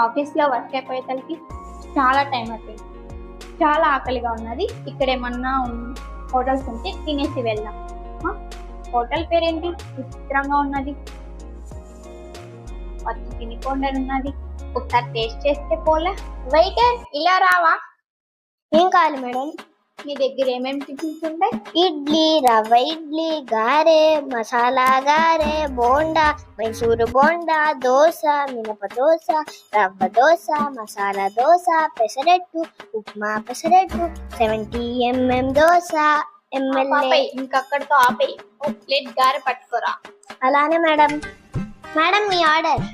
ఆఫీస్లో వర్క్ అయిపోయేసరికి చాలా టైం అవుతుంది. చాలా ఆకలిగా ఉన్నది. ఇక్కడ ఏమన్నా హోటల్స్ ఉంటే తినేసి వెళ్దాం. హోటల్ పేరేంటి విచిత్రంగా ఉన్నది, వచ్చి తినిపోండి ఉన్నది. ఒకసారి టేస్ట్ చేస్తే పోలే. వెయిటర్ ఇలా రావా? ఏం కావాలి మేడం? మీ దగ్గర ఏమేమి టిఫిన్స్ ఉంటాయి? ఇడ్లీ, రవ్వ ఇడ్లీ, గారె, మసాలా గారె, బోండా, మైసూరు బోండా, దోశ, మినప దోశ, రవ్వ దోశ, మసాలా దోశ, పెసరట్టు, ఉప్మా పెసరట్టు, 70 దోశ, ఎమ్మెల్యే. ఇంకక్కడితో ఆపేయి. ఒక ప్లేట్ గారె పట్టుకోరా. అలానే మేడం. మేడం మీ ఆర్డర్.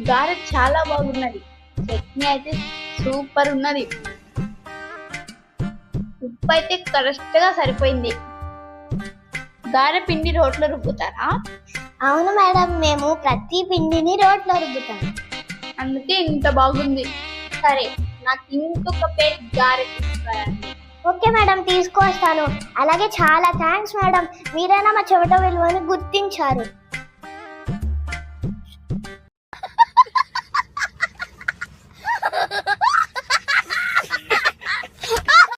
గారె చాలా బాగున్నది. చట్నీ అయితే సూపర్ ఉన్నది. ఉప్పు అయితే కరెక్ట్ గా సరిపోయింది. గారె పిండి రోట్లో రుబ్బుతారా? అవును మేడం, మేము ప్రతి పిండిని రోట్లో రుబ్బుతాం. అందుకే ఇంత బాగుంది. సరే, నాకు ఇంకొక ప్లేట్ గారె తీసుకురండి. ఓకే మేడం, తీసుకొస్తాను. అలాగే చాలా థ్యాంక్స్ మేడం, మీరైనా మా చెమట విలువని గుర్తించారు.